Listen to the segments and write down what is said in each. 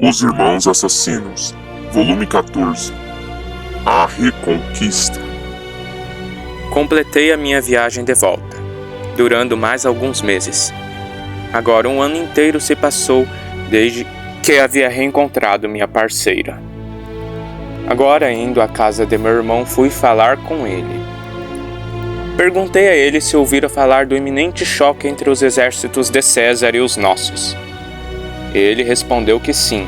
Os Irmãos Assassinos, volume 14. A Reconquista. Completei a minha viagem de volta, durando mais alguns meses. Agora 1 ano inteiro se passou desde que havia reencontrado minha parceira. Agora, indo à casa de meu irmão, fui falar com ele. Perguntei a ele se ouvira falar do iminente choque entre os exércitos de César e os nossos. Ele respondeu que sim.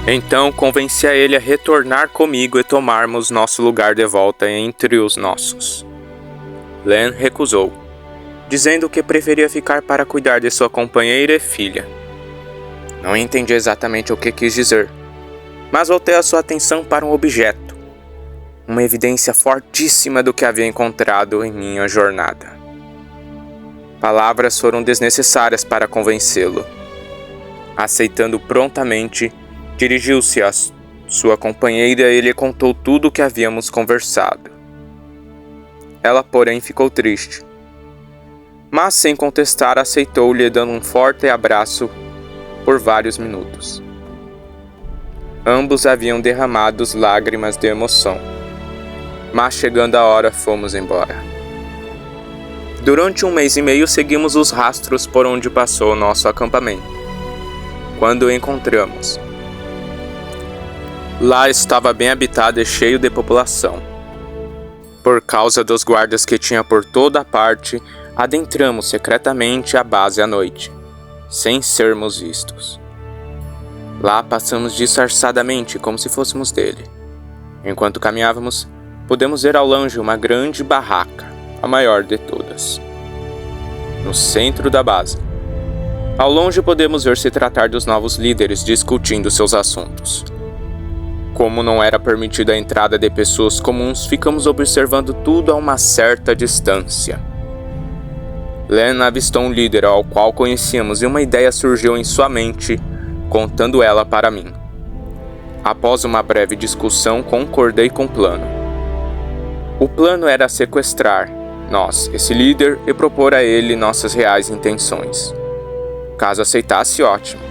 Então convenci a ele a retornar comigo e tomarmos nosso lugar de volta entre os nossos. Len recusou, dizendo que preferia ficar para cuidar de sua companheira e filha. Não entendi exatamente o que quis dizer, mas voltei a sua atenção para um objeto, uma evidência fortíssima do que havia encontrado em minha jornada. Palavras foram desnecessárias para convencê-lo. Aceitando prontamente, dirigiu-se à sua companheira e lhe contou tudo o que havíamos conversado. Ela, porém, ficou triste, mas sem contestar aceitou-lhe, dando um forte abraço por vários minutos. Ambos haviam derramado lágrimas de emoção, mas chegando a hora fomos embora. Durante 1 mês e meio seguimos os rastros por onde passou o nosso acampamento. Quando o encontramos, lá estava bem habitado e cheio de população. Por causa dos guardas que tinha por toda a parte, adentramos secretamente a base à noite, sem sermos vistos. Lá passamos disfarçadamente como se fôssemos dele. Enquanto caminhávamos, pudemos ver ao longe uma grande barraca, a maior de todas, no centro da base. Ao longe podemos ver se tratar dos novos líderes discutindo seus assuntos. Como não era permitida a entrada de pessoas comuns, ficamos observando tudo a uma certa distância. Len avistou um líder ao qual conhecíamos e uma ideia surgiu em sua mente, contando ela para mim. Após uma breve discussão, concordei com o plano. O plano era sequestrar esse líder, e propor a ele nossas reais intenções. Caso aceitasse, ótimo.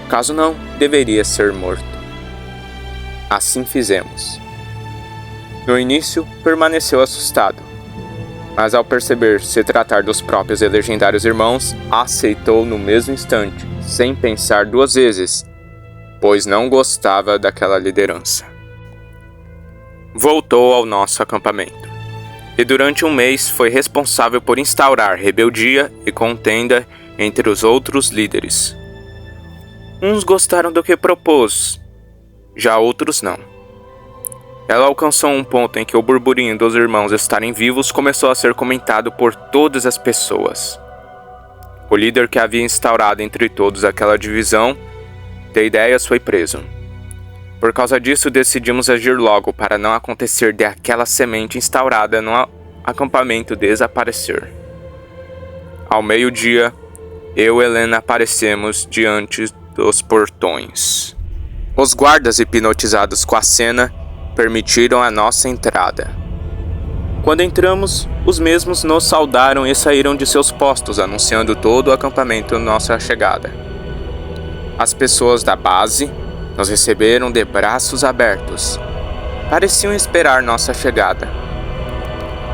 Caso não, deveria ser morto. Assim fizemos. No início, permaneceu assustado, mas ao perceber se tratar dos próprios e legendários irmãos, aceitou no mesmo instante, sem pensar 2 vezes, pois não gostava daquela liderança. Voltou ao nosso acampamento, e durante 1 mês foi responsável por instaurar rebeldia e contenda entre os outros líderes. Uns gostaram do que propôs, já outros não. Ela alcançou um ponto em que o burburinho dos irmãos estarem vivos começou a ser comentado por todas as pessoas. O líder que havia instaurado entre todos aquela divisão de ideias foi preso. Por causa disso, decidimos agir logo para não acontecer de aquela semente instaurada no acampamento desaparecer. Ao meio-dia, eu e Helena aparecemos diante dos portões. Os guardas, hipnotizados com a cena, permitiram a nossa entrada. Quando entramos, os mesmos nos saudaram e saíram de seus postos, anunciando todo o acampamento nossa chegada. As pessoas da base nos receberam de braços abertos. Pareciam esperar nossa chegada.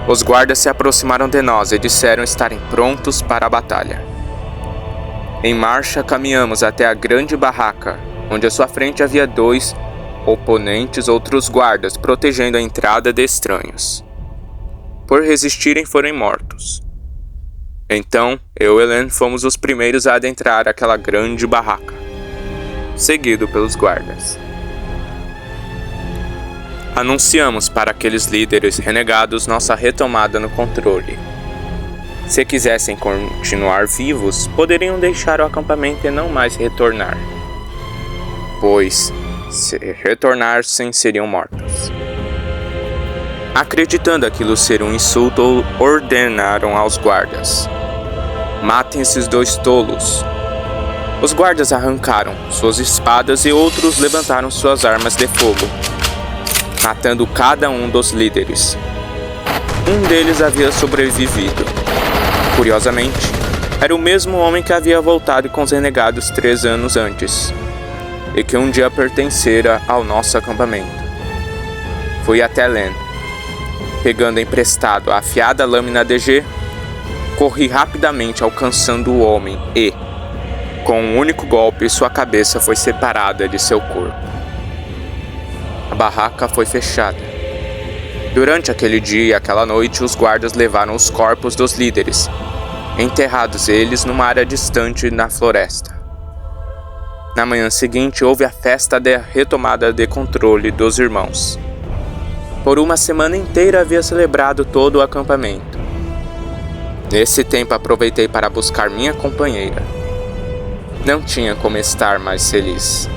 Os guardas se aproximaram de nós e disseram estarem prontos para a batalha. Em marcha, caminhamos até a grande barraca, onde à sua frente havia 2 oponentes, outros guardas, protegendo a entrada de estranhos. Por resistirem, foram mortos. Então, eu e Len fomos os primeiros a adentrar aquela grande barraca, seguido pelos guardas. Anunciamos para aqueles líderes renegados nossa retomada no controle. Se quisessem continuar vivos, poderiam deixar o acampamento e não mais retornar, pois, se retornassem, seriam mortos. Acreditando aquilo ser um insulto, ordenaram aos guardas: matem esses 2 tolos. Os guardas arrancaram suas espadas e outros levantaram suas armas de fogo, matando cada um dos líderes. Um deles havia sobrevivido. Curiosamente, Era o mesmo homem que havia voltado com os renegados 3 anos antes, e que um dia pertencera ao nosso acampamento. Fui até Len. Pegando emprestado a afiada lâmina DG, corri rapidamente alcançando o homem e, com um único golpe, sua cabeça foi separada de seu corpo. A barraca foi fechada. Durante aquele dia e aquela noite, os guardas levaram os corpos dos líderes, enterrados eles numa área distante na floresta. Na manhã seguinte, houve a festa de retomada de controle dos irmãos. Por uma semana inteira havia celebrado todo o acampamento. Nesse tempo aproveitei para buscar minha companheira. Não tinha como estar mais feliz.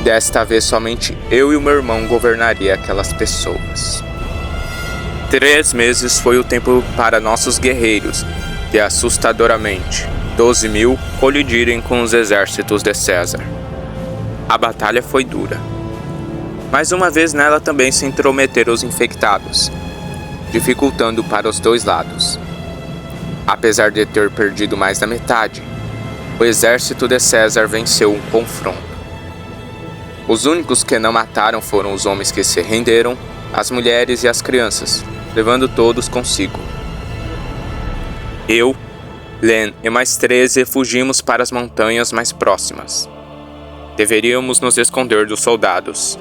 Desta vez somente eu e o meu irmão governaria aquelas pessoas. 3 meses foi o tempo para nossos guerreiros, e assustadoramente, 12.000 colidirem com os exércitos de César. A batalha foi dura. Mais uma vez nela também se intrometeram os infectados, dificultando para os 2 lados. Apesar de ter perdido mais da metade, o exército de César venceu um confronto. Os únicos que não mataram foram os homens que se renderam, as mulheres e as crianças, levando todos consigo. Eu, Len e mais 13 fugimos para as montanhas mais próximas. Deveríamos nos esconder dos soldados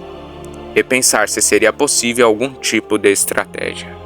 e pensar se seria possível algum tipo de estratégia.